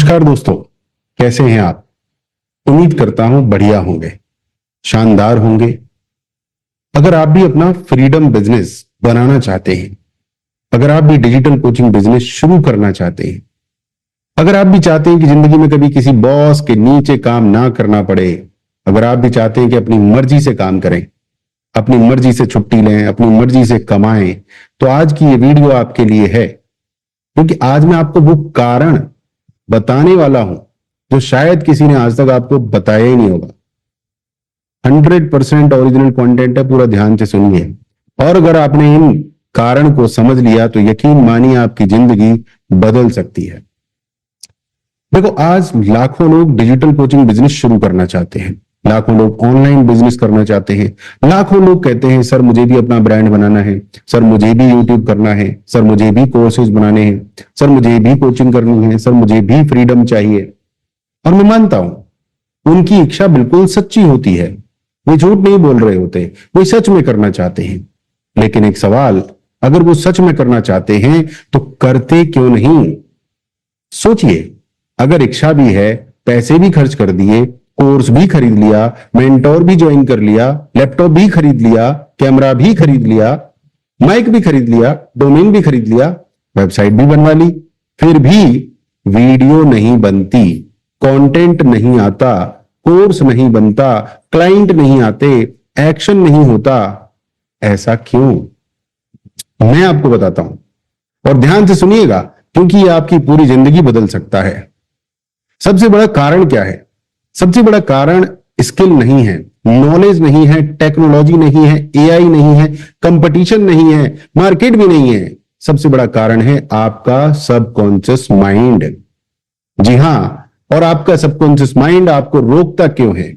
नमस्कार दोस्तों, कैसे हैं आप। उम्मीद करता हूं बढ़िया होंगे, शानदार होंगे। अगर आप भी अपना फ्रीडम बिजनेस बनाना चाहते हैं, अगर आप भी डिजिटल कोचिंग बिजनेस शुरू करना चाहते हैं, अगर आप भी चाहते हैं कि जिंदगी में कभी किसी बॉस के नीचे काम ना करना पड़े, अगर आप भी चाहते हैं कि अपनी मर्जी से काम करें, अपनी मर्जी से छुट्टी लें, अपनी मर्जी से कमाएं, तो आज की ये वीडियो आपके लिए है। क्योंकि आज मैं आपको वो कारण बताने वाला हूं जो शायद किसी ने आज तक आपको बताया ही नहीं होगा। 100% ओरिजिनल कंटेंट है, पूरा ध्यान से सुनिए। और अगर आपने इन कारण को समझ लिया तो यकीन मानिए आपकी जिंदगी बदल सकती है। देखो, आज लाखों लोग डिजिटल कोचिंग बिजनेस शुरू करना चाहते हैं, लाखों लोग ऑनलाइन बिजनेस करना चाहते हैं, लाखों लोग कहते हैं सर मुझे भी अपना ब्रांड बनाना है, सर मुझे भी यूट्यूब करना है, सर मुझे भी कोर्सेज बनाने हैं, सर मुझे भी कोचिंग करनी है, सर मुझे भी फ्रीडम चाहिए। और मैं मानता हूं उनकी इच्छा बिल्कुल सच्ची होती है, वे झूठ नहीं बोल रहे होते, वे सच में करना चाहते हैं। लेकिन एक सवाल, अगर वो सच में करना चाहते हैं तो करते क्यों नहीं? सोचिए, अगर इच्छा भी है, पैसे भी खर्च कर दिए, कोर्स भी खरीद लिया, मेंटोर भी ज्वाइन कर लिया, लैपटॉप भी खरीद लिया, कैमरा भी खरीद लिया, माइक भी खरीद लिया, डोमेन भी खरीद लिया, वेबसाइट भी बनवा ली, फिर भी वीडियो नहीं बनती, कंटेंट नहीं आता, कोर्स नहीं बनता, क्लाइंट नहीं आते, एक्शन नहीं होता, ऐसा क्यों? मैं आपको बताता हूं और ध्यान से सुनिएगा, क्योंकि यह आपकी पूरी जिंदगी बदल सकता है। सबसे बड़ा कारण क्या है? सबसे बड़ा कारण स्किल नहीं है, नॉलेज नहीं है, टेक्नोलॉजी नहीं है, एआई नहीं है, कंपटीशन नहीं है, मार्केट भी नहीं है। सबसे बड़ा कारण है आपका सबकॉन्शियस माइंड। जी हां, और आपका सबकॉन्शियस माइंड आपको रोकता क्यों है?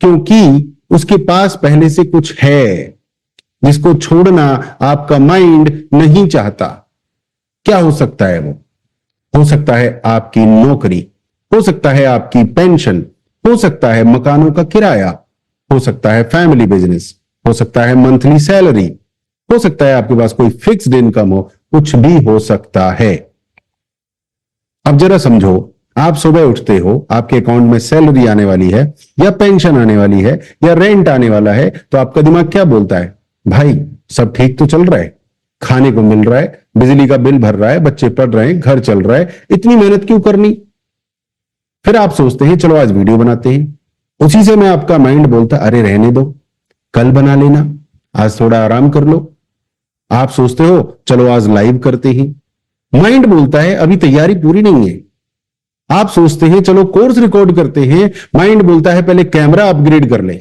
क्योंकि उसके पास पहले से कुछ है जिसको छोड़ना आपका माइंड नहीं चाहता। क्या हो सकता है वो? हो सकता है आपकी नौकरी, हो सकता है आपकी पेंशन, हो सकता है मकानों का किराया, हो सकता है फैमिली बिजनेस, हो सकता है मंथली सैलरी, हो सकता है आपके पास कोई फिक्स्ड इनकम हो, कुछ भी हो सकता है। अब जरा समझो, आप सुबह उठते हो, आपके अकाउंट में सैलरी आने वाली है या पेंशन आने वाली है या रेंट आने वाला है, तो आपका दिमाग क्या बोलता है? भाई सब ठीक तो चल रहा है, खाने को मिल रहा है, बिजली का बिल भर रहा है, बच्चे पढ़ रहे हैं, घर चल रहा है, इतनी मेहनत क्यों करनी? फिर आप सोचते हैं चलो आज वीडियो बनाते हैं। उसी से में आपका माइंड बोलता है अरे रहने दो, कल बना लेना, आज थोड़ा आराम कर लो। आप सोचते हो चलो आज लाइव करते हैं, माइंड बोलता है अभी तैयारी पूरी नहीं है। आप सोचते हैं चलो कोर्स रिकॉर्ड करते हैं, माइंड बोलता है पहले कैमरा अपग्रेड कर ले।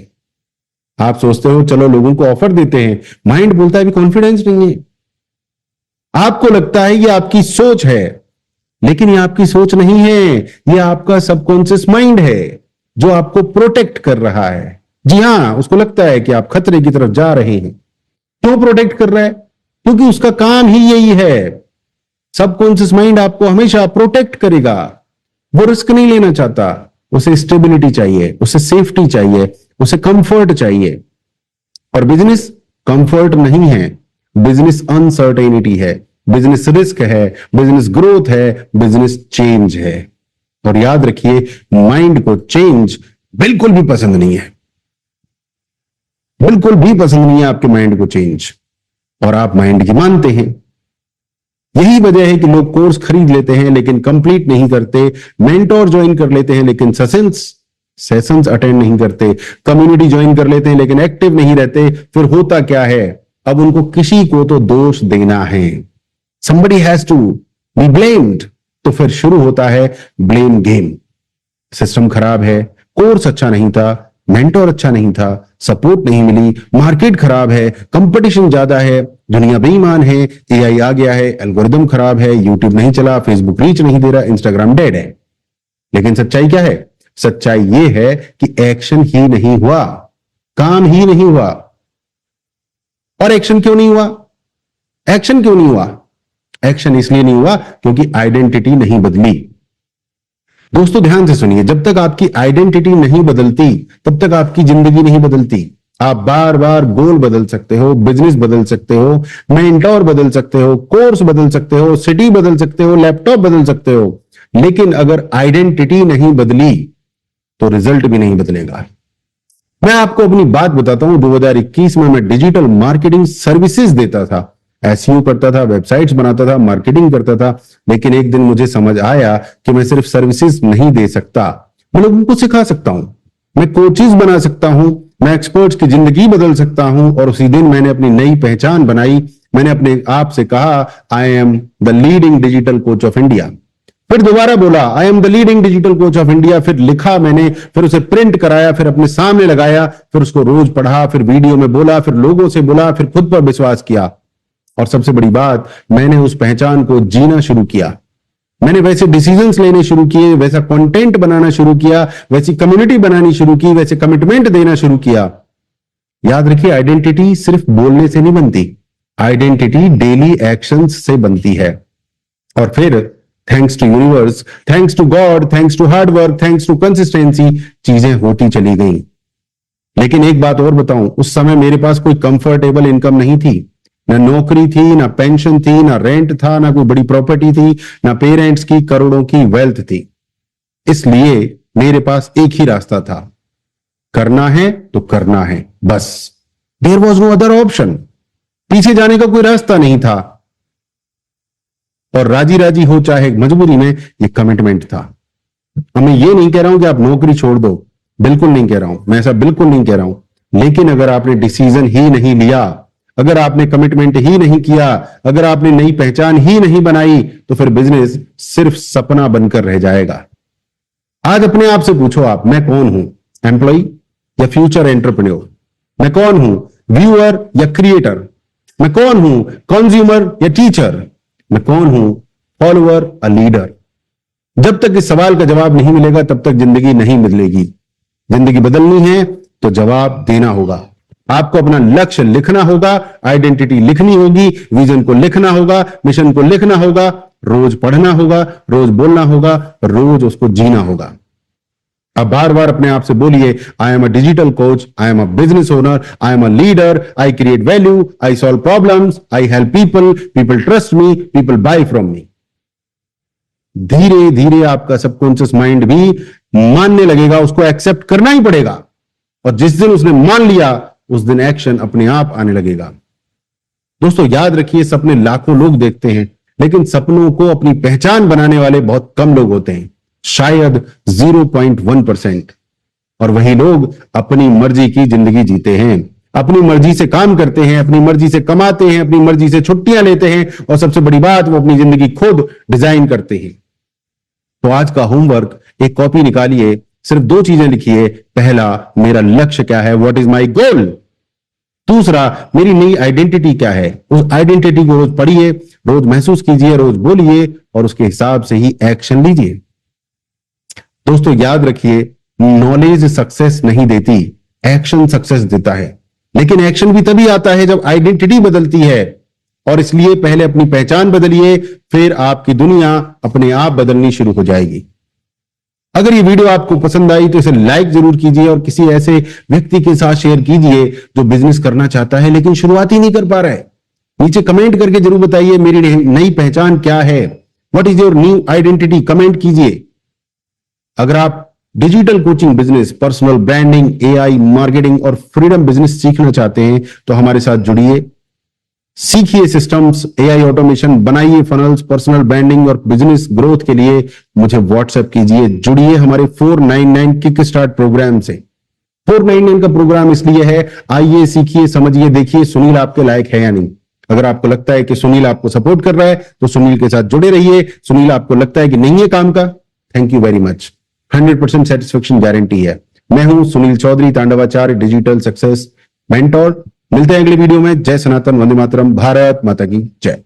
आप सोचते हो चलो लोगों को ऑफर देते हैं, माइंड बोलता है अभी कॉन्फिडेंस नहीं है। आपको लगता है ये आपकी सोच है, लेकिन ये आपकी सोच नहीं है, ये आपका सबकॉन्शियस माइंड है जो आपको प्रोटेक्ट कर रहा है। जी हां, उसको लगता है कि आप खतरे की तरफ जा रहे हैं। क्यों प्रोटेक्ट कर रहा है? क्योंकि उसका काम ही यही है। सबकॉन्शियस माइंड आपको हमेशा प्रोटेक्ट करेगा, वो रिस्क नहीं लेना चाहता। उसे स्टेबिलिटी चाहिए, उसे सेफ्टी चाहिए, उसे कंफर्ट चाहिए। और बिजनेस कंफर्ट नहीं है, बिजनेस अनसर्टेनिटी है, बिजनेस रिस्क है, बिजनेस ग्रोथ है, बिजनेस चेंज है। और याद रखिए, माइंड को चेंज बिल्कुल भी पसंद नहीं है, बिल्कुल भी पसंद नहीं है आपके माइंड को चेंज। और आप माइंड की मानते हैं। यही वजह है कि लोग कोर्स खरीद लेते हैं लेकिन कंप्लीट नहीं करते, मेंटोर ज्वाइन कर लेते हैं लेकिन सेशंस अटेंड नहीं करते, कम्युनिटी ज्वाइन कर लेते हैं लेकिन एक्टिव नहीं रहते। फिर होता क्या है? अब उनको किसी को तो दोष देना है, somebody has to be blamed। तो फिर शुरू होता है ब्लेम गेम। सिस्टम खराब है, कोर्स अच्छा नहीं था, मेंटोर अच्छा नहीं था, सपोर्ट नहीं मिली, मार्केट खराब है, कंपटीशन ज्यादा है, दुनिया बेईमान है, एआई आ गया है, एल्गोरिदम खराब है, यूट्यूब नहीं चला, फेसबुक रीच नहीं दे रहा, इंस्टाग्राम डेड है। लेकिन सच्चाई क्या है? सच्चाई यह है कि एक्शन ही नहीं हुआ, काम ही नहीं हुआ। और एक्शन क्यों नहीं हुआ? एक्शन क्यों नहीं हुआ? एक्शन इसलिए नहीं हुआ क्योंकि आइडेंटिटी नहीं बदली। दोस्तों ध्यान से सुनिए, जब तक आपकी आइडेंटिटी नहीं बदलती तब तक आपकी जिंदगी नहीं बदलती। आप बार बार गोल बदल सकते हो, बिजनेस बदल सकते हो, मेंटोर बदल सकते हो, कोर्स बदल सकते हो, सिटी बदल सकते हो, लैपटॉप बदल सकते हो, लेकिन अगर आइडेंटिटी नहीं बदली तो रिजल्ट भी नहीं बदलेगा। मैं आपको अपनी बात बताता हूं, 2021 में मैं डिजिटल मार्केटिंग सर्विसेज देता था, एसईओ करता था, वेबसाइट्स बनाता था, मार्केटिंग करता था। लेकिन एक दिन मुझे समझ आया कि मैं सिर्फ सर्विसेज नहीं दे सकता, मैं लोगों को सिखा सकता हूं, मैं कोचेज बना सकता हूं, मैं एक्सपर्ट्स की जिंदगी बदल सकता हूं। और उसी दिन मैंने अपनी नई पहचान बनाई। मैंने अपने आप से कहा, I am the leading digital coach of India. फिर दोबारा बोला, I am the leading digital coach of India. फिर लिखा मैंने, फिर उसे प्रिंट कराया, फिर अपने सामने लगाया, फिर उसको रोज पढ़ा, फिर वीडियो में बोला, फिर लोगों से बोला, फिर खुद पर विश्वास किया। और सबसे बड़ी बात, मैंने उस पहचान को जीना शुरू किया। मैंने वैसे डिसीजंस लेने शुरू किए, वैसा कंटेंट बनाना शुरू किया, वैसी कम्युनिटी बनानी शुरू की, वैसे कमिटमेंट देना शुरू किया। याद रखिए, आइडेंटिटी सिर्फ बोलने से नहीं बनती, आइडेंटिटी डेली एक्शंस से बनती है। और फिर thanks to universe, thanks to God, thanks to hard work, thanks to consistency, चीजें होती चली गई। लेकिन एक बात और बताऊं, उस समय मेरे पास कोई कंफर्टेबल इनकम नहीं थी, ना नौकरी थी, ना पेंशन थी, ना रेंट था, ना कोई बड़ी प्रॉपर्टी थी, ना पेरेंट्स की करोड़ों की वेल्थ थी। इसलिए मेरे पास एक ही रास्ता था, करना है तो करना है, बस। There was no other option, पीछे जाने का कोई रास्ता नहीं था। और राजी राजी हो चाहे मजबूरी में, ये कमिटमेंट था। अब मैं ये नहीं कह रहा हूं कि आप नौकरी छोड़ दो, बिल्कुल नहीं कह रहा हूं, मैं ऐसा बिल्कुल नहीं कह रहा हूं। लेकिन अगर आपने डिसीजन ही नहीं लिया, अगर आपने कमिटमेंट ही नहीं किया, अगर आपने नई पहचान ही नहीं बनाई, तो फिर बिजनेस सिर्फ सपना बनकर रह जाएगा। आज अपने आप से पूछो, आप, मैं कौन हूं? एम्प्लॉय या फ्यूचर एंटरप्रेन्योर? मैं कौन हूं? व्यूअर या क्रिएटर? मैं कौन हूं? कंज्यूमर या टीचर? मैं कौन हूं? Follower, a leader? जब तक इस सवाल का जवाब नहीं मिलेगा, तब तक जिंदगी नहीं बदलेगी। जिंदगी बदलनी है तो जवाब देना होगा। आपको अपना लक्ष्य लिखना होगा, आइडेंटिटी लिखनी होगी, विजन को लिखना होगा, मिशन को लिखना होगा, रोज पढ़ना होगा, रोज बोलना होगा, रोज उसको जीना होगा। अब बार बार अपने आप से बोलिए, I am a digital coach, I am a business owner, I am a leader, I create value, I solve problems, I help people, people trust me, people buy from me. धीरे धीरे आपका सबकॉन्शियस माइंड भी मानने लगेगा, उसको accept करना ही पड़ेगा। और जिस दिन उसने मान लिया, उस दिन एक्शन अपने आप आने लगेगा। दोस्तों, याद रखिए, सपने लाखों लोग देखते हैं, लेकिन सपनों को अपनी पहचान बनाने वाले बहुत कम लोग होते हैं, शायद 0.1%। और वही लोग अपनी मर्जी की जिंदगी जीते हैं, अपनी मर्जी से काम करते हैं, अपनी मर्जी से कमाते हैं, अपनी मर्जी से छुट्टियां लेते हैं, और सबसे बड़ी बात, वो अपनी जिंदगी खुद डिजाइन करते हैं। तो आज का होमवर्क, एक कॉपी निकालिए, सिर्फ 2 चीजें लिखिए। पहला, मेरा लक्ष्य क्या है, व्हाट इज माई गोल। दूसरा, मेरी नई आइडेंटिटी क्या है। उस आइडेंटिटी को रोज पढ़िए, रोज महसूस कीजिए, रोज बोलिए, और उसके हिसाब से ही एक्शन लीजिए। दोस्तों, याद रखिए, नॉलेज सक्सेस नहीं देती, एक्शन सक्सेस देता है। लेकिन एक्शन भी तभी आता है जब आइडेंटिटी बदलती है। और इसलिए पहले अपनी पहचान बदलिए, फिर आपकी दुनिया अपने आप बदलनी शुरू हो जाएगी। अगर ये वीडियो आपको पसंद आई तो इसे लाइक जरूर कीजिए, और किसी ऐसे व्यक्ति के साथ शेयर कीजिए जो बिजनेस करना चाहता है लेकिन शुरुआत ही नहीं कर पा रहा है। नीचे कमेंट करके जरूर बताइए, मेरी नई पहचान क्या है, what is your new identity, comment कीजिए। अगर आप digital coaching, business, personal branding, AI marketing और फ्रीडम बिजनेस सीखना चाहते हैं तो हमारे साथ जुड़िए। सीखिए सिस्टम्स, एआई ऑटोमेशन, बनाइए फनल्स, पर्सनल ब्रांडिंग और बिजनेस ग्रोथ के लिए मुझे व्हाट्सएप कीजिए। जुड़िए हमारे 499 किक स्टार्ट प्रोग्राम से। 499 का प्रोग्राम इसलिए है, आइए, सीखिए, समझिए, देखिए सुनील आपके लायक है या नहीं। अगर आपको लगता है कि सुनील आपको सपोर्ट कर रहा है तो सुनील के साथ जुड़े रहिए। सुनील आपको लगता है कि नहीं है काम का, thank you very much. 100% satisfaction guarantee है। मैं हूं Sunil Chaudhary, Tandavacharya, digital success mentor. मिलते हैं अगले वीडियो में। जय सनातन, वंदे मातरम, भारत माता की जय।